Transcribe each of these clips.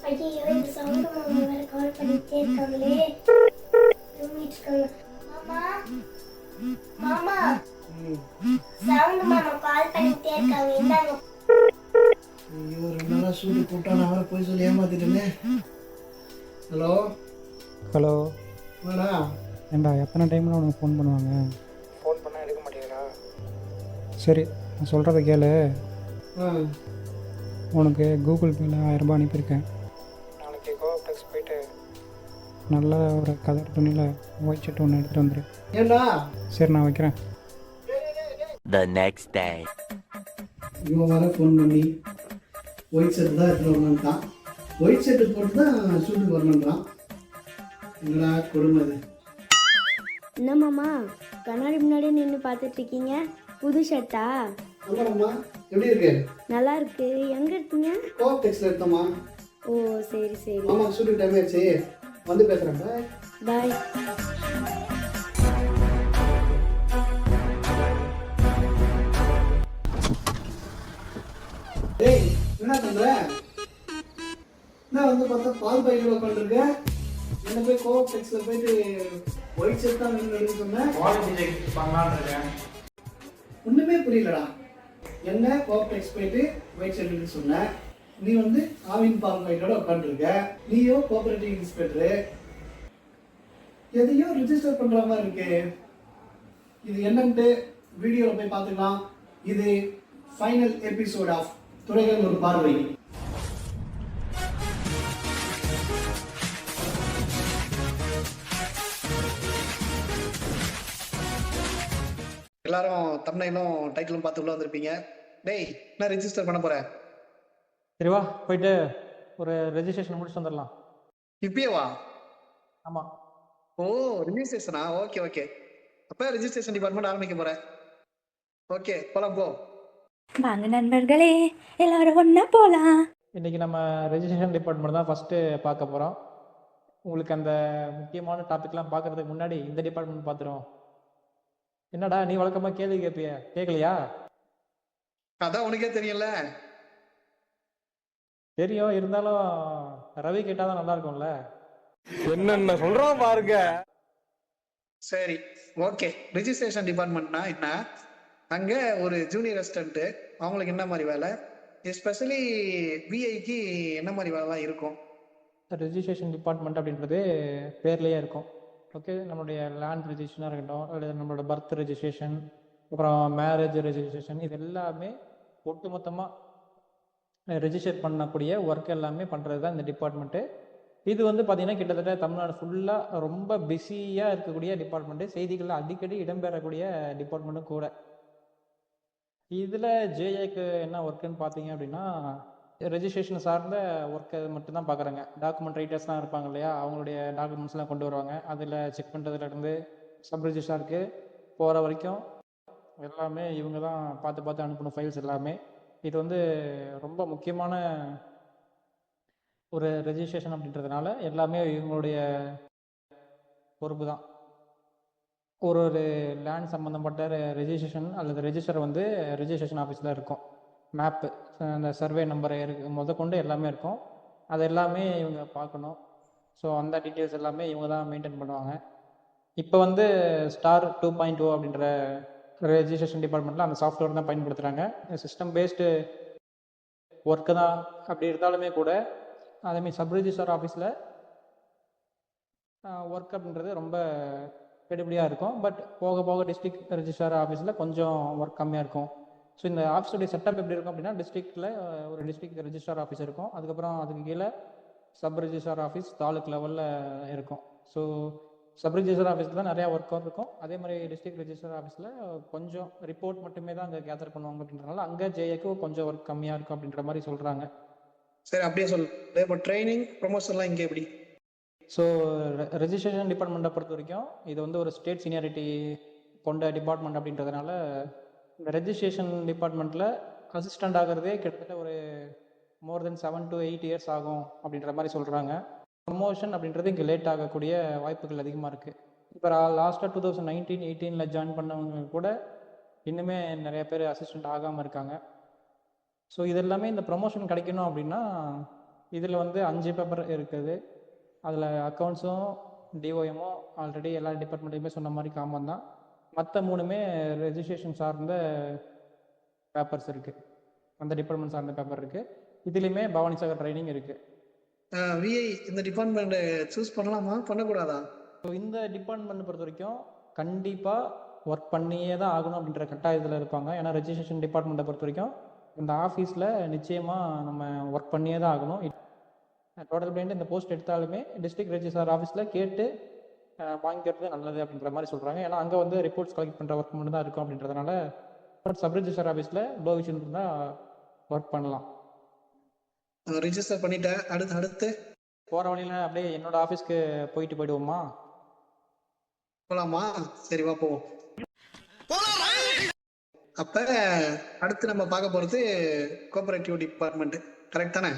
ஐயோ இந்த சவுண்ட் மாமா வேற கால் பண்ணிட்டே இருக்காங்களே. தூங்கிட்டு இருக்காங்க. மாமா மாமா சவுண்ட் மாமா கால் பண்ணிட்டே இருக்காங்க. இந்தாங்க. ஐயோ 2 நாளாக சூடு கூட்டா நான் வேறு போய் சொல்லி ஏமாத்திட்டேனே. ஹலோ ஹலோ வாடா. ஏண்டா எத்தனை டைமில் உனக்கு ஃபோன் பண்ணுவாங்க? ஃபோன் பண்ணால் எடுக்க மாட்டேங்கிறா. சரி நான் சொல்கிறத கேளு. ஆ உனக்கு கூகுள் பேயில் 1000 அனுப்பியிருக்கேன். நாளைக்கு கோஆப்டெக்ஸ் போயிட்டு நல்ல ஒரு கலர் துணியில் ஒயிட் ஷர்ட் ஒன்று எடுத்துகிட்டு வந்துடு. ஏண்டா சரி நான் வைக்கிறேன். The next day. இவன் வர ஃபோன் பண்ணி ஒயிட் ஷர்ட் தான் எடுத்துகிட்டு வரணுன்ட்டான். ஒயிட் ஷர்ட்டு போட்டு தான் ஷூட்டுக்கு வரணுன்றான். என்னடா கொடுமை அது. என்ன மாமா கண்ணாடி முன்னாடி நின்று பார்த்துட்டு இருக்கீங்க? புது ஷர்ட்டா? ஆமாம்மா எப்படி இருக்கு? நல்லா இருக்கு. எங்க இருக்கீங்க? கோஆப்டெக்ஸில் எடுத்தோம்மா. ஓ சரி சரி. ஆமா ஷூட்டுக்கு டைம் ஆயிடுச்சு. வந்து பேசுகிறேன். பாய் பாய். டேய் என்ன பண்ற? நான் வந்து பார்த்தா பால் பைக்கில் உட்காந்துருக்க. என்ன போய் கோஆப்டெக்ஸில் போயிட்டு ஒயிட் ஷர்ட் தான் வேணும்னு எடுக்க சொன்னேன். ஒன்றுமே புரியலடா. என்ன கோஆப்டெக்ஸ் போயிட்டு ஒயிட் ஷர்ட் எடுக்க சொன்னேன். நீ வந்து ஆவின் பால் பைக்கோட உட்காந்துருக்க. நீயோ கோஆபரேட்டிவ் இன்ஸ்பெக்டரு. எதையோ ரிஜிஸ்டர் பண்ணுற மாதிரி இருக்கு. இது என்னன்ட்டு வீடியோவில் போய் பார்த்துக்கலாம். இது ஃபைனல் எபிசோட் ஆஃப் துறைகள் ஒரு பார்வை. எல்லாரும் தம்ப்நெயிலும் டைட்டிலும் பார்த்து உள்ள வந்திருப்பீங்க. டேய் நான் ரெஜிஸ்டர் பண்ண போறேன். சரி வா போயிட்டு ஒரு ரெஜிஸ்ட்ரேஷன் முடிச்சுட்டு வந்துடலாம். இப்பயே வா. ஆமாம். ஓ ரெஜிஸ்ட்ரேஷனா? Okay okay. அப்போ ரெஜிஸ்ட்ரேஷன் டிபார்ட்மெண்ட் ஆரம்பிக்க போறேன். ஓகே போலாம் போ. வாங்க நண்பர்களே எல்லாரும் ஒன்றா போகலாம். இன்றைக்கி நம்ம ரெஜிஸ்ட்ரேஷன் டிபார்ட்மெண்ட் தான் ஃபஸ்ட்டு பார்க்க போகிறோம். உங்களுக்கு அந்த முக்கியமான டாபிக்லாம் பார்க்குறதுக்கு முன்னாடி இந்த டிபார்ட்மெண்ட் பார்த்துருவோம். என்னடா நீ வழக்கமாக கேள்வி கேட்பிய கேட்கலையா? அதான் உனக்கே தெரியல. தெரியும், இருந்தாலும் ரவி கேட்டால் தான் நல்லா இருக்கும்ல. என்னென்ன சொல்றான் பாருங்க. சரி ஓகே. ரிஜிஸ்ட்ரேஷன் டிபார்ட்மெண்ட்னா என்ன? அங்கே ஒரு ஜூனியர் அசிஸ்டண்ட்டு அவங்களுக்கு என்ன மாதிரி வேலை, எஸ்பெஷலி விஐக்கு என்ன மாதிரி வேலைலாம் இருக்கும்? ரெஜிஸ்ட்ரேஷன் டிபார்ட்மெண்ட் அப்படின்றது பேர்லேயே இருக்கும். ஓகே, நம்மளுடைய லேண்ட் ரெஜிஸ்ட்ரேஷனாக இருக்கட்டும், அல்லது நம்மளோட பர்த் ரெஜிஸ்ட்ரேஷன், அப்புறம் மேரேஜ் ரெஜிஸ்ட்ரேஷன், இது எல்லாமே ஒட்டுமொத்தமாக ரெஜிஸ்டர் பண்ணக்கூடிய ஒர்க் எல்லாமே பண்ணுறது தான் இந்த டிபார்ட்மெண்ட்டு. இது வந்து பார்த்திங்கன்னா கிட்டத்தட்ட தமிழ்நாடு ஃபுல்லாக ரொம்ப பிஸியாக இருக்கக்கூடிய டிபார்ட்மெண்ட்டு. செய்திகளில் அடிக்கடி இடம்பெறக்கூடிய டிபார்ட்மெண்ட்டும் கூட. இதில் ஜேஏக்கு என்ன ஒர்க்குன்னு பார்த்தீங்க அப்படின்னா, ரெஜிஸ்ட்ரேஷன் சார்ந்த ஒர்க்கை மட்டும்தான் பார்க்குறாங்க. டாக்குமெண்ட் ரைட்டர்ஸ்லாம் இருப்பாங்க இல்லையா, அவங்களுடைய டாக்குமெண்ட்ஸ்லாம் கொண்டு வருவாங்க. அதில் செக் பண்ணுறதுலேருந்து சப் ரெஜிஸ்ட்ராருக்கு போகிற வரைக்கும் எல்லாமே இவங்க தான் பார்த்து அனுப்பணும் ஃபைல்ஸ் எல்லாமே. இது வந்து ரொம்ப முக்கியமான ஒரு ரெஜிஸ்ட்ரேஷன் அப்படின்றதுனால எல்லாமே இவங்களுடைய பொறுப்பு தான். ஒரு லேண்ட் சம்மந்தப்பட்ட ரெஜிஸ்ட்ரேஷன் அல்லது ரெஜிஸ்டர் வந்து ரெஜிஸ்ட்ரேஷன் ஆஃபீஸில் இருக்கும். மேப்பு, அந்த சர்வே நம்பர் முதற்கொண்டு எல்லாமே இருக்கும். அது எல்லாமே இவங்க பார்க்கணும். ஸோ அந்த டீட்டெயில்ஸ் எல்லாமே இவங்க தான் மெயின்டைன் பண்ணுவாங்க. இப்போ வந்து ஸ்டார் 2.0 அப்படின்ற ரெஜிஸ்ட்ரேஷன் டிபார்ட்மெண்ட்டில் அந்த சாஃப்ட்வேர் தான் பயன்படுத்துகிறாங்க. சிஸ்டம் பேஸ்டு ஒர்க்கு தான். அப்படி இருந்தாலுமே கூட அதேமாதிரி சப் ரெஜிஸ்டார் ஆஃபீஸில் ஒர்க் அப்படின்றது ரொம்ப கெடுபடியாக இருக்கும். பட் போக போக டிஸ்ட்ரிக்ட் ரெஜிஸ்டார் ஆஃபீஸில் கொஞ்சம் ஒர்க் கம்மியாக இருக்கும். ஸோ இந்த ஆஃபீஸுடைய செட்டப் எப்படி இருக்கும் அப்படின்னா, டிஸ்ட்ரிக்டில் ஒரு டிஸ்ட்ரிக்ட் ரெஜிஸ்டார் ஆஃபீஸ் இருக்கும். அதுக்கப்புறம் அதுக்கு கீழே சப் ரெஜிஸ்டார் ஆஃபீஸ் தாலுக் லெவலில் இருக்கும். ஸோ சப் ரெஜிஸ்டார் ஆஃபீஸில் தான் நிறையா ஒர்க் இருக்கும். அதே மாதிரி டிஸ்ட்ரிக்ட் ரெஜிஸ்டார் ஆஃபீஸில் கொஞ்சம் ரிப்போர்ட் மட்டுமே தான் அங்கே கேதர் பண்ணுவாங்க. அப்படின்றனால அங்கே ஜேஏக்கு கொஞ்சம் ஒர்க் கம்மியாக இருக்கும் அப்படின்ற மாதிரி சொல்கிறாங்க. சரி அப்படியே சொல்லு. இப்போ ட்ரைனிங் ப்ரொமோஷன்லாம் இங்கே எப்படி? ஸோ ரெஜிஸ்ட்ரேஷன் டிபார்ட்மெண்ட்டை பொறுத்த வரைக்கும் இது வந்து ஒரு ஸ்டேட் சீனியாரிட்டி கொண்ட டிபார்ட்மெண்ட் அப்படின்றதுனால இந்த ரெஜிஸ்ட்ரேஷன் டிபார்ட்மெண்ட்டில் அசிஸ்டண்ட் ஆகிறதே கிட்டத்தட்ட ஒரு மோர் தென் 7 to 8 years ஆகும் அப்படின்ற மாதிரி சொல்கிறாங்க. ப்ரமோஷன் அப்படின்றது இங்கே லேட் ஆகக்கூடிய வாய்ப்புகள் அதிகமாக இருக்குது. இப்போ லாஸ்ட்டாக 2019-18 ஜாயின் பண்ணவங்க கூட இன்னுமே நிறைய பேர் அசிஸ்டண்ட் ஆகாமல் இருக்காங்க. ஸோ இது எல்லாமே இந்த ப்ரொமோஷன் கிடைக்கணும் அப்படின்னா இதில் வந்து 5 பேப்பர் இருக்குது. அதில் அக்கௌண்ட்ஸும் டிஓஎம்மும் ஆல்ரெடி எல்லா டிபார்ட்மெண்ட்டையுமே சொன்ன மாதிரி காமன் தான். மற்ற 3மே ரெஜிஸ்ட்ரேஷன் சார்ந்த பேப்பர்ஸ் இருக்குது. அந்த டிபார்ட்மெண்ட் சார்ந்த பேப்பர் இருக்குது. இதுலேயுமே பவானி சாகர் ட்ரைனிங் இருக்குது. விஐ இந்த டிபார்ட்மெண்ட் சூஸ் பண்ணலாமா பண்ணக்கூடாதா? ஸோ இந்த டிபார்ட்மெண்ட் பொறுத்த வரைக்கும் கண்டிப்பாக ஒர்க் பண்ணியே தான் ஆகணும் அப்படின்ற கட்டாயத்தில் இருப்பாங்க. ஏன்னா ரெஜிஸ்ட்ரேஷன் டிபார்ட்மெண்ட்டை பொறுத்த வரைக்கும் இந்த ஆஃபீஸில் நிச்சயமாக நம்ம ஒர்க் பண்ணியே தான் ஆகணும். டோட்டல் பிளைண்ட் இந்த போஸ்ட் எடுத்தாலுமே டிஸ்ட்ரிக்ட் ரெஜிஸ்ட்ரார் ஆஃபீஸில் கேட்டு வாங்கிக்கிறது நல்லது அப்படின்ற மாதிரி சொல்கிறாங்க. ஏன்னா அங்கே வந்து ரிப்போர்ட்ஸ் கலெக்ட் பண்ணுற ஒர்க் மட்டும் தான் இருக்கும் அப்படின்றதுனால சப் ரெஜிஸ்ட்ரார் ஆஃபீஸில் லோ விஷன் இருந்தால் ஒர்க் பண்ணலாம். ரிஜிஸ்டர் பண்ணிட்டேன். அடுத்து போகிற வழியில் அப்படியே என்னோட ஆஃபீஸ்க்கு போயிடுவோமா? போலாமா? சரி வா போவோம். அப்ப அடுத்து நம்ம பார்க்க போறது கோஆபரேட்டிவ் டிபார்ட்மெண்ட். கரெக்ட் தானே?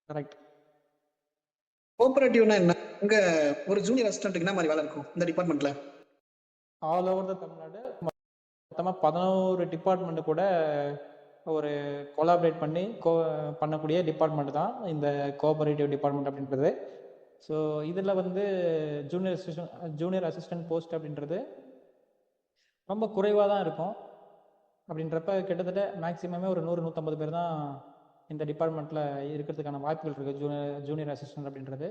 கரெக்ட். கோஆபரேட்டிவ்னா என்ன? உங்க ஒரு ஜூனியர் அசிஸ்டன்ட்டுக்கு என்ன மாதிரி வேலை இருக்கும் இந்த டிபார்ட்மெண்ட்ல? ஆல் ஓவர் த தமிழ்நாடு மொத்தமாக 11 டிபார்ட்மெண்ட் கூட ஒரு கொலாபரேட் பண்ணி பண்ணக்கூடிய டிபார்ட்மெண்ட் தான் இந்த கோஆபரேட்டிவ் டிபார்ட்மெண்ட் அப்படின்றது. ஸோ இதில் வந்து ஜூனியர் அசிஸ்டன்ட் போஸ்ட் அப்படின்றது ரொம்ப குறைவாக தான் இருக்கும். அப்படின்றப்ப கிட்டத்தட்ட மேக்ஸிமமே ஒரு 100-150 பேர் தான் இந்த டிபார்ட்மெண்ட்டில் இருக்கிறதுக்கான வாய்ப்புகள் இருக்குது. ஜூனியர் அசிஸ்டன்ட் அப்படின்றது.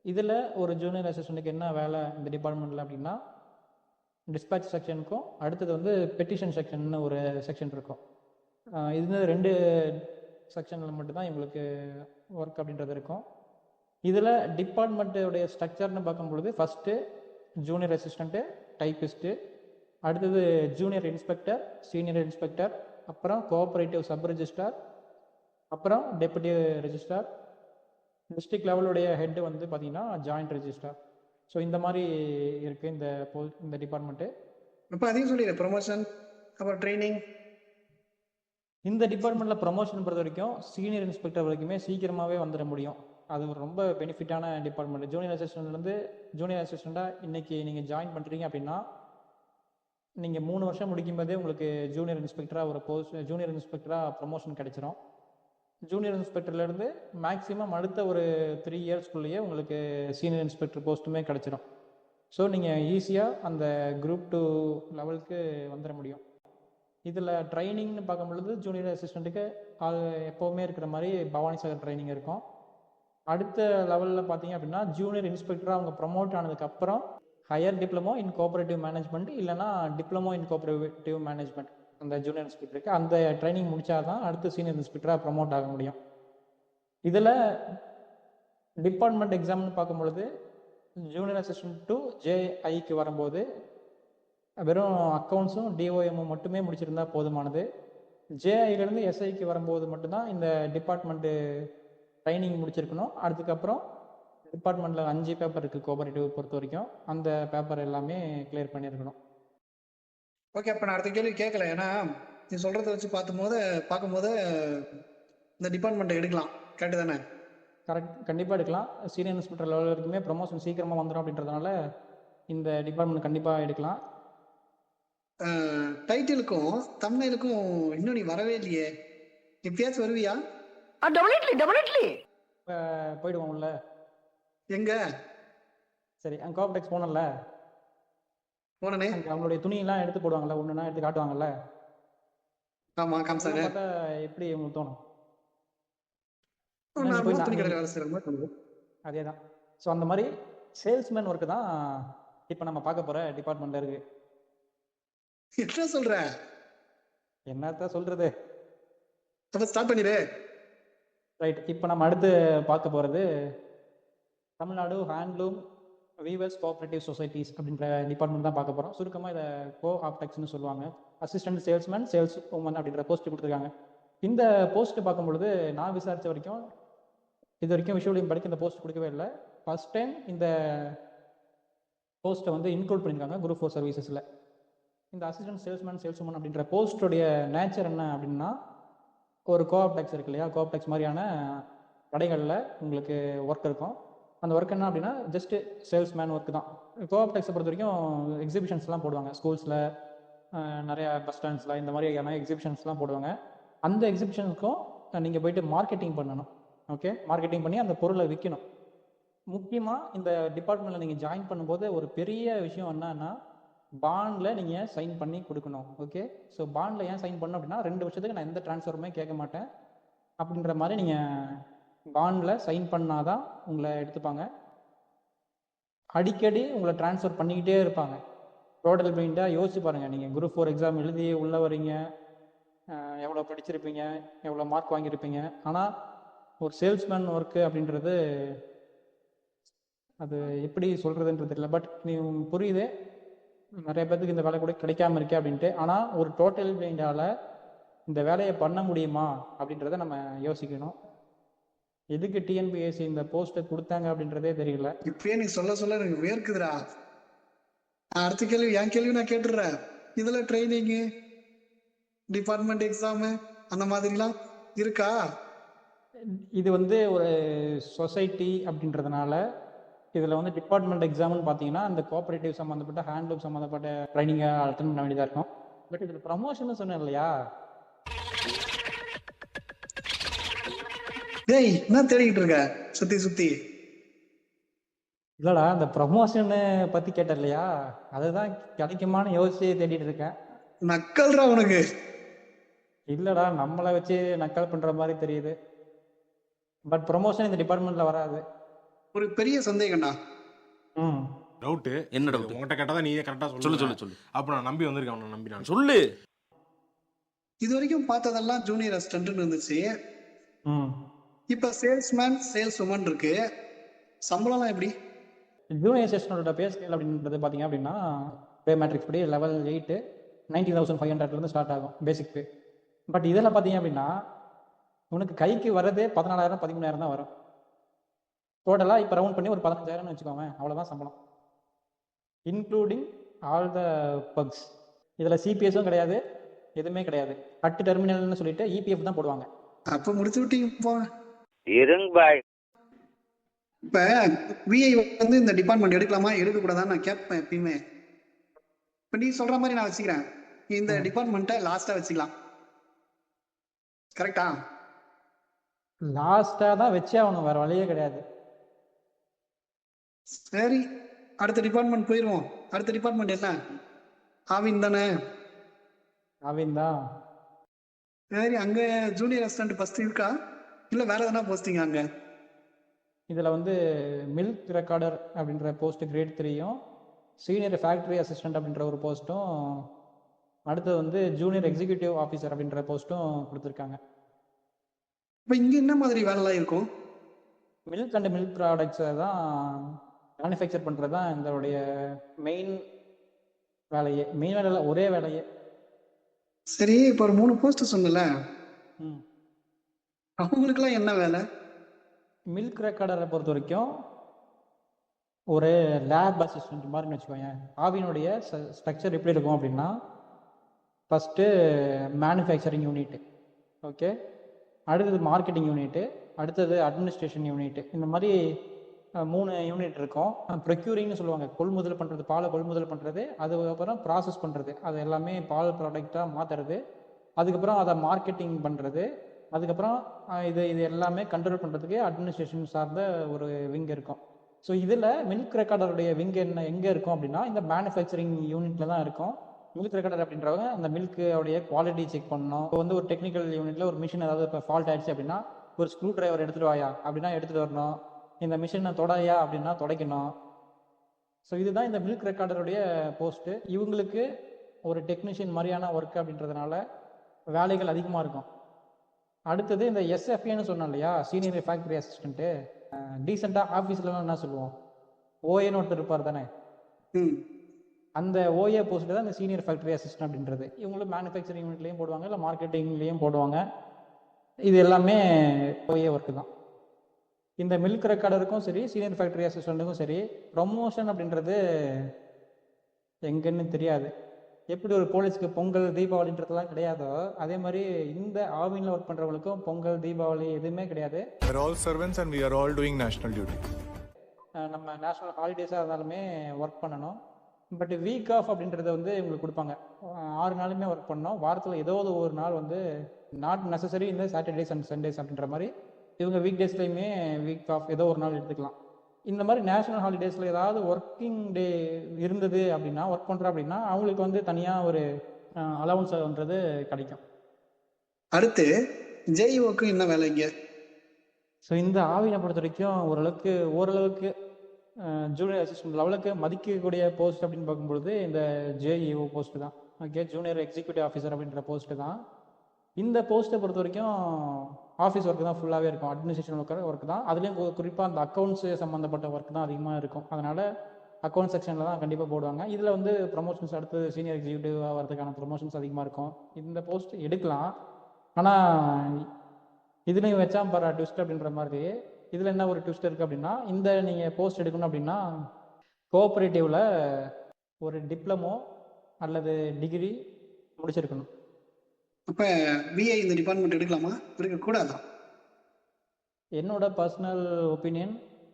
இதில் ஒரு ஜூனியர் அசிஸ்டண்ட்டுக்கு என்ன வேலை இந்த டிபார்ட்மெண்ட்டில் அப்படின்னா, டிஸ்பேட்ச் செக்ஷனுக்கும் அடுத்தது வந்து பெட்டிஷன் செக்ஷன் ஒரு செக்ஷன் இருக்கும். இது 2 செக்ஷனில் மட்டும்தான் இவங்களுக்கு ஒர்க் அப்படின்றது இருக்கும். இதில் டிபார்ட்மெண்ட்டுடைய ஸ்ட்ரக்சர்னு பார்க்கும்பொழுது ஃபஸ்ட்டு ஜூனியர் அசிஸ்டண்ட்டு, டைப்பிஸ்ட்டு, அடுத்தது ஜூனியர் இன்ஸ்பெக்டர், சீனியர் இன்ஸ்பெக்டர், அப்புறம் கோஆபரேட்டிவ் சப் ரெஜிஸ்ட்ரார், அப்புறம் டெபுட்டி ரெஜிஸ்ட்ரார், டிஸ்ட்ரிக்ட் லெவலுடைய ஹெட் வந்து பார்த்தீங்கன்னா ஜாயிண்ட் ரெஜிஸ்ட்ரார். ஸோ இந்த மாதிரி இருக்குது இந்த டிபார்ட்மெண்ட்டு. இப்போ அதையும் சொல்லிடு, ப்ரொமோஷன் அப்புறம் ட்ரைனிங். இந்த டிபார்ட்மெண்ட்டில் ப்ரொமோஷன் பொறுத்த வரைக்கும் சீனியர் இன்ஸ்பெக்டர் வரைக்குமே சீக்கிரமாகவே வந்துட முடியும். அது ஒரு ரொம்ப பெனிஃபிட்டான டிபார்ட்மெண்ட். ஜூனியர் அசிஸ்டன்ட்லேருந்து ஜூனியர் அசிஸ்டண்ட்டாக இன்றைக்கி நீங்கள் ஜாயின் பண்ணுறீங்க அப்படின்னா நீங்கள் 3 வருஷம் முடிக்கும்போதே உங்களுக்கு ஜூனியர் இன்ஸ்பெக்டராக ப்ரொமோஷன் கிடைச்சிரும். ஜூனியர் இன்ஸ்பெக்டர்லேருந்து மேக்ஸிமம் அடுத்த ஒரு 3 இயர்ஸ்க்குள்ளேயே உங்களுக்கு சீனியர் இன்ஸ்பெக்டர் போஸ்ட்டுமே கிடைச்சிரும். ஸோ நீங்கள் ஈஸியாக அந்த குரூப் 2 லெவலுக்கு வந்துட முடியும். இதில் ட்ரைனிங்னு பார்க்கும்பொழுது ஜூனியர் அசிஸ்டண்ட்டுக்கு எப்போவுமே இருக்கிற மாதிரி பவானி சாகர் ட்ரைனிங் இருக்கும். அடுத்த லெவலில் பார்த்தீங்க அப்படின்னா ஜூனியர் இன்ஸ்பெக்டராக அவங்க ப்ரமோட் ஆனதுக்கப்புறம் higher diploma in cooperative management இல்லைனா டிப்ளமோ இன் கோஆபரேட்டிவ் மேனேஜ்மெண்ட் அந்த ஜூனியர் இன்ஸ்பெக்டருக்கு அந்த ட்ரைனிங் முடித்தா தான் அடுத்து சீனியர் இன்ஸ்பெக்டராக ப்ரமோட் ஆக முடியும். இதில் டிபார்ட்மெண்ட் எக்ஸாம்னு பார்க்கும்பொழுது ஜூனியர் அசிஸ்டன்ட் டு ஜேஐக்கு வரும்போது வெறும் அக்கௌண்ட்ஸும் டிஓஎம்மும் மட்டுமே முடிச்சிருந்தா போதுமானது. ஜேஐலேருந்து எஸ்ஐக்கு வரும்போது மட்டும்தான் இந்த டிபார்ட்மெண்ட்டு ட்ரைனிங் முடிச்சிருக்கணும். அதுக்கப்புறம் டிபார்ட்மெண்ட்டில் 5 பேப்பர் இருக்குது கோஆபரேட்டிவ் பொறுத்த வரைக்கும். அந்த பேப்பர் எல்லாமே கிளியர் பண்ணியிருக்கணும். ஓகே, அப்போ நான் அடுத்த கேள்வி கேட்கல. ஏன்னா நீ சொல்கிறத வச்சு பார்க்கும்போது இந்த டிபார்ட்மெண்ட்டை எடுக்கலாம். கரெக்டு தானே? கரெக்ட், கண்டிப்பாக எடுக்கலாம். சீனியர் இன்ஸ்பெக்டர் லெவல் வரைக்குமே ப்ரமோஷன் சீக்கிரமாக வந்துடும் அப்படின்றதுனால இந்த டிபார்ட்மெண்ட் கண்டிப்பாக எடுக்கலாம். டைட்டிலுக்கும் தம்ப்நெயிலுக்கும் இன்னும் நீ வரவே இல்லையே. எப்பயாச்சும் வருவியா? போயிடுவோம் உள்ள. எங்க? சரி, அங்கே கோஆப்டெக்ஸ் போனல போனே. அவங்களுடைய துணியெல்லாம் எடுத்து போடுவாங்கல்ல, ஒன்றுனா எடுத்து காட்டுவாங்கல்ல. ஆமா, காமிச்சாங்க. பார்த்தா எப்படி உங்களுக்கு தோணும்? அதே தான். ஸோ அந்த மாதிரி சேல்ஸ்மேன் ஒர்க்கு தான் இப்போ நம்ம பார்க்க போகிற டிபார்ட்மெண்ட்டில் இருக்கு. என்ன சொல்ற? என்னத்த சொல்றது? ஸ்டார்ட் பண்ணிடு. ரைட், இப்போ நம்ம அடுத்து பார்க்க போகிறது Tamil Nadu handloom weavers cooperative societies அப்படின்ற டிபார்ட்மெண்ட் தான் பார்க்க போகிறோம். சுருக்கமாக இதை கோஆப்டெக்ஸ்னு சொல்லுவாங்க. அசிஸ்டன்ட் சேல்ஸ்மேன், சேல்ஸ் உமன் அப்படின்ற போஸ்ட் கொடுத்துருக்காங்க. இந்த போஸ்ட் பார்க்கும்பொழுது நான் விசாரித்த வரைக்கும் இது வரைக்கும் விஷுவலையும் படிக்க இந்த போஸ்ட் கொடுக்கவே இல்லை. ஃபர்ஸ்ட் டைம் இந்த போஸ்ட்டை வந்து இன்க்ளூட் பண்ணியிருக்காங்க குரூப் 4 சர்வீசஸில். இந்த அசிஸ்டன்ட் சேல்ஸ்மேன், சேல்ஸ் உமன் அப்படின்ற போஸ்டோடைய நேச்சர் என்ன அப்படின்னா, ஒரு கோஆப்டெக்ஸ் இருக்கு இல்லையா, கோஆப்டெக்ஸ் மாதிரியான கடைகளில் உங்களுக்கு ஒர்க் இருக்கும். அந்த ஒர்க் என்ன அப்படின்னா ஜஸ்ட்டு சேல்ஸ்மேன் ஒர்க் தான். கோஆப்டெக்ஸை பொறுத்த வரைக்கும் எக்ஸிபிஷன்ஸ்லாம் போடுவாங்க. ஸ்கூல்ஸில், நிறையா பஸ் ஸ்டாண்ட்ஸில் இந்த மாதிரியான எக்ஸிபிஷன்ஸ்லாம் போடுவாங்க. அந்த எக்ஸிபிஷனுக்கும் நீங்கள் போயிட்டு மார்க்கெட்டிங் பண்ணணும். ஓகே, மார்க்கெட்டிங் பண்ணி அந்த பொருளை விற்கணும். முக்கியமாக இந்த டிபார்ட்மெண்ட்டில் நீங்கள் ஜாயின் பண்ணும்போது ஒரு பெரிய விஷயம் என்னன்னா, பாண்டில் நீங்கள் சைன் பண்ணி கொடுக்கணும். ஓகே, ஸோ பாண்டில் ஏன் சைன் பண்ணணும் அப்படின்னா 2 வருஷத்துக்கு நான் எந்த ட்ரான்ஸ்ஃபருமே கேட்க மாட்டேன் அப்படின்ற மாதிரி நீங்கள் பாண்டில் சைன் பண்ணாதான் உங்களை எடுத்துப்பாங்க. அடிக்கடி உங்களை ட்ரான்ஸ்ஃபர் பண்ணிக்கிட்டே இருப்பாங்க. டோட்டல் பெயிண்டாக யோசிச்சு பாருங்கள். நீங்கள் குரூப் 4 எக்ஸாம் எழுதி உள்ளே வரீங்க, எவ்வளோ படிச்சிருப்பீங்க, எவ்வளோ மார்க் வாங்கியிருப்பீங்க. ஆனால் ஒரு சேல்ஸ்மேன் ஒர்க்கு அப்படின்றது அது எப்படி சொல்கிறதுன்றது தெரியல. பட் நீ புரியுது, நிறைய பேர்த்துக்கு இந்த வேலை கூட கிடைக்காம இருக்கே அப்படின்ட்டு. ஆனால் ஒரு டோட்டல் பெயிண்டால் இந்த வேலையை பண்ண முடியுமா அப்படின்றத நம்ம யோசிக்கணும். எதுக்கு டிஎன்பிஎஸ்சி இந்த போஸ்ட்டை கொடுத்தாங்க அப்படின்றதே தெரியல. இப்பயே நீ சொல்ல சொல்ல எனக்கு வேர்க்குதுடா. அடுத்த கேள்வி என் கேள்வி நான் கேட்டுடுறேன். இதுல ட்ரைனிங்கு, டிபார்ட்மெண்ட் எக்ஸாமு அந்த மாதிரிலாம் இருக்கா? இது வந்து ஒரு சொசைட்டி அப்படின்றதுனால இதில் வந்து டிபார்ட்மெண்ட் எக்ஸாம்னு பார்த்தீங்கன்னா அந்த கோஆப்ரேட்டிவ் சம்மந்தப்பட்ட ஹேண்ட்லூம் சம்மந்தப்பட்ட ட்ரைனிங்கை அட்டன் பண்ண வேண்டியதாக இருக்கும். பட் இதில் ப்ரமோஷன் சொன்னேன் இல்லையா, டேய் என்ன தேடிக்கிட்டு இருக்க சுத்தி சுத்தி? இல்லைடா, இந்த ப்ரமோஷனை பற்றி கேட்டேன் இல்லையா, அதுதான் கிடைக்குமான்னு யோசிச்சு தேடிட்டு இருக்கேன். நக்கல்றா உனக்கு. இல்லைடா, நம்மளை வச்சு நக்கல் பண்ணுற மாதிரி தெரியுது. பட் ப்ரமோஷன் இந்த டிபார்ட்மெண்ட்டில் வராது. ஒரு பெரிய சந்தேகம்டா. ம் டவுட் என்ன doubt? உங்ககிட்ட கேட்டா தான் நீயே கரெக்டா சொல்லு சொல்லு சொல்லு அப்ப நான் நம்பி வந்திருக்கேன். அவனை நம்பி நான் சொல்லு. இது வரைக்கும் பார்த்ததெல்லாம் ஜூனியர் அசிஸ்டன்ட்னு இருந்துச்சு. ம் இப்ப சேல்ஸ்மேன், சேல்ஸ் உமன் இருக்கு. சம்பளம்லாம் எப்படி? ஜூனியர் செஷனோட பே ஸ்கேல் அப்படின்றது பார்த்தீங்க அப்படின்னா பே மேட்ரிக்ஸ் படி லெவல் 8 90,500 ஸ்டார்ட் ஆகும் பேசிக் பே. பட் இதில் பார்த்தீங்க அப்படின்னா உனக்கு கைக்கு வரதே 14,000 13,000 தான் வரும். டோட்டலாக இப்போ ரவுண்ட் பண்ணி ஒரு 15,000 வச்சுக்கோங்க, அவ்வளோதான் சம்பளம், இன்க்ளூடிங் ஆல் த பக்ஸ். இதில் சிபிஎஸும் கிடையாது, எதுவுமே கிடையாது. கட்டு டெர்மினல்னு சொல்லிட்டு இபிஎஃப் தான் போடுவாங்க. அப்ப முடிச்சு விட்டீங்க போங்க. இருங்க பாய். இப்ப விஐ வந்து இந்த டிபார்ட்மெண்ட் எடுக்கலாமா எடுக்க கூடாதான்னு நான் கேட்பேன் எப்பயுமே. இப்ப நீ சொல்ற மாதிரி நான் வச்சுக்கிறேன், இந்த டிபார்ட்மெண்ட்டை லாஸ்டா வச்சுக்கலாம். கரெக்டா? லாஸ்ட்டாக தான் வச்சே ஆகணும், வேறு வழியே கிடையாது. சரி, அடுத்த டிபார்ட்மெண்ட் போயிருவோம். அடுத்த டிபார்ட்மெண்ட் என்ன? ஆவின் தானே? அவன் தான். சரி, அங்க ஜூனியர் அசிஸ்டன்ட் ஃபர்ஸ்ட் இருக்கா இல்ல வேற எதனா போஸ்டிங் அங்க? இதில் வந்து மில்க் ரெக்கார்டர் அப்படின்ற போஸ்ட்டு கிரேட் 3யும் சீனியர் ஃபேக்ட்ரி அசிஸ்டன்ட் அப்படின்ற ஒரு போஸ்ட்டும், அடுத்தது வந்து ஜூனியர் எக்ஸிக்யூட்டிவ் ஆஃபீஸர் அப்படின்ற போஸ்ட்டும் கொடுத்துருக்காங்க. இப்ப இங்க என்ன மாதிரி வேலைலாம் இருக்கும்? மில்க் அண்ட் மில்க் ப்ராடக்ட்ஸை தான் மேனுஃபேக்சர் பண்ணுறது தான் இதோடைய மெயின் வேலையே. மெயின் வேலை இல்லை, ஒரே வேலையே. சரி, இப்ப ஒரு 3 போஸ்ட் சொன்னல, ம் அவங்களுக்குலாம் என்ன வேலை? மில்க் ரெக்கார்டரை பொறுத்த வரைக்கும் ஒரு லேப் அசிஸ்டன்ட் மாதிரின்னு வச்சுக்கோங்க. ஆவினுடைய ஸ்ட்ரக்சர் எப்படி இருக்கும் அப்படின்னா, ஃபஸ்ட்டு மேனுஃபேக்சரிங் யூனிட்டு, ஓகே, அடுத்தது மார்க்கெட்டிங் யூனிட்டு, அடுத்தது அட்மினிஸ்ட்ரேஷன் யூனிட்டு. இந்த மாதிரி 3 யூனிட் இருக்கும். ப்ரொக்யூரிங்னு சொல்லுவாங்க, கொள்முதல் பண்ணுறது, பாலை கொள்முதல் பண்ணுறது, அதுக்கப்புறம் ப்ராசஸ் பண்ணுறது, அது எல்லாமே பால் ப்ராடக்டாக மாற்றுறது, அதுக்கப்புறம் அதை மார்க்கெட்டிங் பண்ணுறது, அதுக்கப்புறம் இது எல்லாமே கண்ட்ரோல் பண்ணுறதுக்கு அட்மினிஸ்ட்ரேஷன் சார்ந்த ஒரு விங் இருக்கும். ஸோ இதில் மில்க் ரெக்கார்டருடைய விங் எங்கே இருக்கும் அப்படின்னா இந்த மேனுஃபேக்சரிங் யூனிட்டில் தான் இருக்கும். மில்க் ரெக்கார்டர் அப்படின்றவங்க அந்த மில்கோடைய குவாலிட்டி செக் பண்ணணும். இப்போ வந்து ஒரு டெக்னிக்கல் யூனிட்டில் ஒரு மிஷின் ஏதாவது இப்போ ஃபால்ட் ஆயிடுச்சு அப்படின்னா ஒரு ஸ்க்ரூ டிரைவர் எடுத்துகிட்டு வாயா அப்படின்னா எடுத்துகிட்டு வரணும். இந்த மிஷினை தொடையா அப்படின்னா துடைக்கணும். ஸோ இதுதான் இந்த மில்க் ரெக்கார்டருடைய போஸ்ட்டு. இவங்களுக்கு ஒரு டெக்னீஷியன் மாதிரியான ஒர்க் அப்படின்றதுனால வேலைகள் அதிகமாக இருக்கும். அடுத்தது இந்த எஸ்எஃப்ஏன்னு சொன்னோம் இல்லையா, சீனியர் ஃபேக்ட்ரி அசிஸ்டண்ட்டு, டீசெண்டாக ஆஃபீஸ்லாம் என்ன சொல்லுவோம், ஓஏன்னு ஒருத்தர் இருப்பார் தானே, அந்த ஓஏ போஸ்ட்டு தான் இந்த சீனியர் ஃபேக்ட்ரி அசிஸ்டன்ட் அப்படின்றது. இவங்களும் மேனுஃபேக்சரிங் யூனிட்லேயும் போடுவாங்க, இல்லை மார்க்கெட்டிங்லேயும் போடுவாங்க. இது எல்லாமே ஓஏ ஒர்க்கு தான். இந்த மில்க் ரெக்கார்டருக்கும் சரி, சீனியர் ஃபேக்ட்ரி அசிஸ்டண்ட்டுக்கும் சரி, ப்ரமோஷன் அப்படின்றது எங்கன்னு தெரியாது. எப்படி ஒரு போலீஸ்க்கு பொங்கல் தீபாவளின்றதுலாம் கிடையாதோ, அதே மாதிரி இந்த ஆவினில் ஒர்க் பண்ணுறவங்களுக்கும் பொங்கல் தீபாவளி எதுவுமே கிடையாது. We are all servants and we are all doing national duty. நம்ம நேஷ்னல் ஹாலிடேஸாக இருந்தாலுமே ஒர்க் பண்ணணும். பட் வீக் ஆஃப் அப்படின்றத வந்து இவங்களுக்கு கொடுப்பாங்க. 6 நாளுமே ஒர்க் பண்ணணும். வாரத்தில் ஏதோ ஒரு நாள் வந்து நாட் நெசசரி இந்த சாட்டர்டேஸ் அண்ட் சண்டேஸ் அப்படின்ற மாதிரி இவங்க வீக் டேஸ்லையுமே வீக் ஆஃப் ஏதோ ஒரு நாள் எடுத்துக்கலாம். இந்த மாதிரி நேஷனல் ஹாலிடேஸில் ஏதாவது ஒர்க்கிங் டே இருந்தது அப்படின்னா, ஒர்க் பண்ணுறோம் அப்படின்னா அவங்களுக்கு வந்து தனியாக ஒரு அலவன்ஸ்ன்றது கிடைக்கும். அடுத்து ஜேஇஓக்கு என்ன வேலை இங்க? ஸோ இந்த ஆவினை பொறுத்த வரைக்கும் ஓரளவுக்கு ஜூனியர் அசிஸ்டன்ட் லெவலுக்கு மதிக்கக்கூடிய போஸ்ட் அப்படின்னு பார்க்கும்பொழுது இந்த ஜேஇஓ போஸ்ட் தான். ஓகே, ஜூனியர் எக்ஸிக்யூட்டிவ் ஆஃபீஸர் அப்படின்ற போஸ்ட்டு தான். இந்த போஸ்ட்டை பொறுத்த வரைக்கும் ஆஃபீஸ் ஒர்க் தான் ஃபுல்லாகவே இருக்கும், அட்மினிஸ்ட்ரேஷன் ஒர்க் தான். அதுலேயும் குறிப்பாக அந்த அக்கௌண்ட்ஸ் சம்மந்தப்பட்ட ஒர்க் தான் அதிகமாக இருக்கும். அதனால் அக்கௌண்ட் செக்ஷனில் தான் கண்டிப்பாக போடுவாங்க. இதில் வந்து ப்ரமோஷன்ஸ் அடுத்து சீனியர் எக்ஸிக்யூட்டிவ் ஆகிறதுக்கான ப்ரமோஷன்ஸ் அதிகமாக இருக்கும். இந்த போஸ்ட் எடுக்கலாம். ஆனால் இதுலேயும் வச்சா பாரு ட்விஸ்ட் அப்படின்ற மாதிரி இதில் என்ன ஒரு ட்விஸ்ட் இருக்குது அப்படின்னா, இந்த நீங்கள் போஸ்ட் எடுக்கணும் அப்படின்னா கோஆப்ரேட்டிவில் ஒரு டிப்ளமோ அல்லது டிகிரி முடிச்சிருக்கணும். அப்ப விஐ இந்த டிபார்ட்மெண்ட் எடுக்கலாமா, எடுக்கக்கூடாதா? என்னோட பர்சனல் ஒப்பீனியன்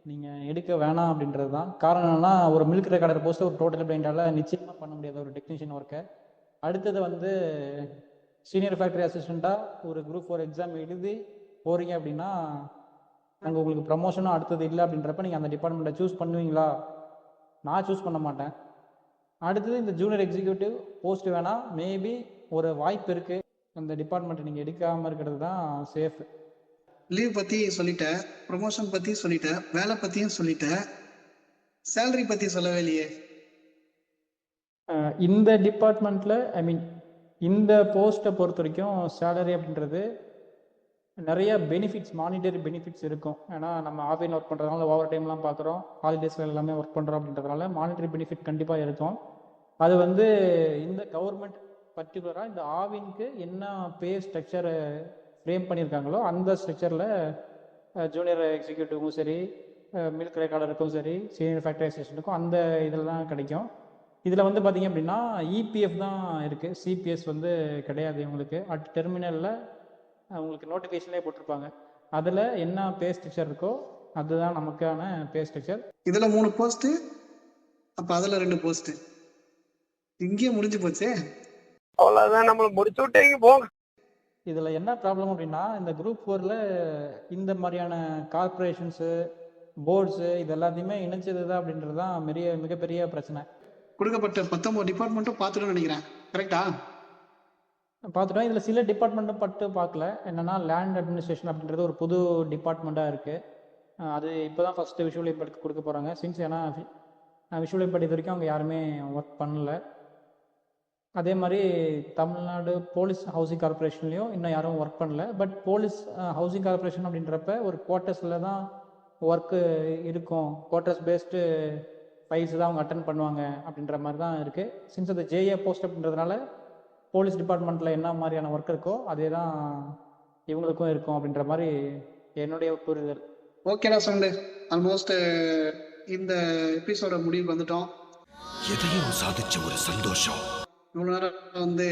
நீங்கள் எடுக்க வேணாம் அப்படின்றது தான். காரணம் என்னன்னா, ஒரு மில்க் ரெக்கார்டர் போஸ்ட்டு ஒரு டோட்டல் பிளைண்டால் நிச்சயமாக பண்ண முடியாத ஒரு டெக்னீஷியன் ஒர்க்கை. அடுத்தது வந்து சீனியர் ஃபேக்டரி அசிஸ்டண்ட்டாக ஒரு குரூப் 4 எக்ஸாம் எழுதி போகிறீங்க அப்படின்னா அங்கே உங்களுக்கு ப்ரமோஷனும் அடுத்தது இல்லை அப்படின்றப்ப நீங்கள் அந்த டிபார்ட்மெண்ட்டை சூஸ் பண்ணுவீங்களா? நான் சூஸ் பண்ண மாட்டேன். அடுத்தது இந்த ஜூனியர் எக்ஸிக்யூட்டிவ் போஸ்ட் வேணால் மேபி ஒரு வாய்ப்பு இருக்குது, அந்த டிபார்ட்மெண்ட்டை நீங்கள் எடுக்காமல் இருக்கிறது தான் சேஃப். லீவ் பத்தி சொல்லிட்டேன், ப்ரொமோஷன் பத்தி சொல்லிட்டேன், வேலை பத்தியும் சொல்லிட்டேன், சேலரி பத்தி சொல்லவே இல்லையே. இந்த டிபார்ட்மெண்ட்டில் இந்த போஸ்ட்டை பொறுத்த வரைக்கும் சேலரி அப்படின்றது நிறைய பெனிஃபிட்ஸ், மானிட்டரி பெனிஃபிட்ஸ் இருக்கும். ஏன்னா நம்ம ஆஃபீஸில் ஒர்க் பண்ணுறதுனால ஓவர் டைம்லாம் பார்க்குறோம், ஹாலிடேஸில் எல்லாமே ஒர்க் பண்ணுறோம் அப்படின்றதுனால மானிட்டரி பெனிஃபிட் கண்டிப்பாக இருக்கும். அது வந்து இந்த கவர்மெண்ட் பர்டிகுலராக இந்த ஆவினுக்கு என்ன பே ஸ்ட்ரக்சர் ஃப்ரேம் பண்ணியிருக்காங்களோ அந்த ஸ்ட்ரக்சரில் ஜூனியர் எக்ஸிக்யூட்டிவ்க்கும் சரி, மில்க் ரெக்கார்டருக்கும் சரி, சீனியர் ஃபேக்டரி அசிஸ்டண்ட்டுக்கும் அந்த இதில் தான் கிடைக்கும். இதில் வந்து பார்த்திங்க அப்படின்னா இபிஎஃப் தான் இருக்குது, சிபிஎஸ் வந்து கிடையாது இவங்களுக்கு. அட் டெர்மினலில் உங்களுக்கு நோட்டிஃபிகேஷன்லேயே போட்டிருப்பாங்க, அதில் என்ன பே ஸ்ட்ரக்சர் இருக்கோ அதுதான் நமக்கான பே ஸ்ட்ரக்சர். இதுல 3 போஸ்ட், அப்ப அதுல 2 போஸ்ட், இங்கேயே முடிஞ்சு போச்சே. அவ்வளவுதான், நம்மள முடிச்சு விட்டீங்க போங்க. இதில் என்ன ப்ராப்ளம் அப்படின்னா, இந்த குரூப் 4ல் இந்த மாதிரியான கார்பரேஷன்ஸு, போர்ட்ஸு இது எல்லாத்தையுமே இணைச்சது தான் அப்படின்றது தான் மிகப்பெரிய பிரச்சனை. கொடுக்கப்பட்ட 19 டிபார்ட்மெண்ட்டும் பார்த்துட்டு நினைக்கிறேன், கரெக்டா? பார்த்துட்டோம். இதில் சில டிபார்ட்மெண்ட்டும் பார்க்கல. என்னென்னா லேண்ட் அட்மினிஸ்ட்ரேஷன் அப்படின்றது ஒரு புது டிபார்ட்மெண்ட்டாக இருக்குது. அது இப்போ தான் ஃபஸ்ட்டு விஷுவல் இம்பேக்ட் கொடுக்க போகிறாங்க. சின்ஸ் ஏன்னா விஷுவல் இம்பேக்ட் இது வரைக்கும் அவங்க யாருமே ஒர்க் பண்ணல. அதே மாதிரி தமிழ்நாடு போலீஸ் ஹவுசிங் கார்பரேஷன்லேயும் இன்னும் யாரும் ஒர்க் பண்ணல. பட் போலீஸ் ஹவுசிங் கார்பரேஷன் அப்படின்றப்ப ஒரு குவார்ட்டர்ஸில் தான் ஒர்க்கு இருக்கும், குவார்ட்டர்ஸ் பேஸ்டு ஃபைல்ஸ் தான் அவங்க அட்டன் பண்ணுவாங்க அப்படின்ற மாதிரி தான் இருக்குது. சின்ஸ் அது ஜேஏ போஸ்ட் அப்படின்றதுனால போலீஸ் டிபார்ட்மெண்ட்டில் என்ன மாதிரியான ஒர்க் இருக்கோ அதே தான் இவங்களுக்கும் இருக்கும் அப்படின்ற மாதிரி என்னுடைய புரிதல். ஓகேடா சவுண்டு, ஆல்மோஸ்ட் இந்த எபிசோட முடிவுக்கு வந்துட்டோம். எதையும் சாதிச்ச ஒரு சந்தோஷம். இவ்வளோ நேரம் வந்து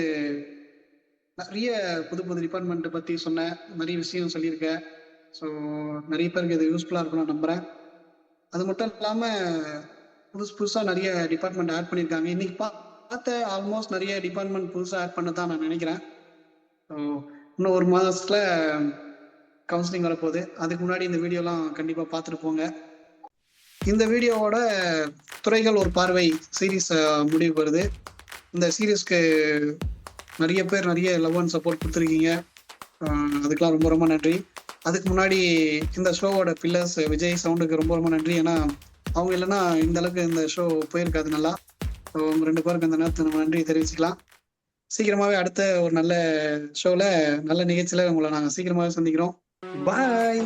நிறைய புது டிபார்ட்மெண்ட்டை பற்றி சொன்னேன், நிறைய விஷயம் சொல்லியிருக்கேன். ஸோ நிறைய பேருக்கு இது யூஸ்ஃபுல்லாக இருக்கும்னு நம்புகிறேன். அது மட்டும் இல்லாமல் புதுசாக நிறைய டிபார்ட்மெண்ட் ஆட் பண்ணியிருக்காங்க. இன்னைக்கு பார்த்த ஆல்மோஸ்ட் நிறைய டிபார்ட்மெண்ட் புதுசாக ஆட் பண்ண தான் நான் நினைக்கிறேன். ஸோ இன்னும் 1 மாதத்தில் கவுன்சிலிங் வரப்போகுது. அதுக்கு முன்னாடி இந்த வீடியோலாம் கண்டிப்பாக பார்த்துட்டு போங்க. இந்த வீடியோவோட துறைகள் ஒரு பார்வை சீரீஸ் முடிவுக்கு வருது. இந்த சீரீஸ்க்கு நிறைய பேர் நிறைய லவ் அண்ட் சப்போர்ட் கொடுத்துருக்கீங்க, அதுக்கெலாம் ரொம்ப ரொம்ப நன்றி. அதுக்கு முன்னாடி இந்த ஷோவோட பில்லர்ஸ் விஜய் சவுண்டுக்கு ரொம்ப ரொம்ப நன்றி. ஏன்னா அவங்க இல்லைன்னா இந்த அளவுக்கு இந்த ஷோ போயிருக்காது நல்லா. ஸோ அவங்க 2 பேருக்கு அந்த நேரத்துக்கு நம்ம நன்றி தெரிவிச்சுக்கலாம். சீக்கிரமாகவே அடுத்த ஒரு நல்ல ஷோவில் நல்ல நிகழ்ச்சியில் உங்களை நாங்கள் சீக்கிரமாகவே சந்திக்கிறோம். பாய்.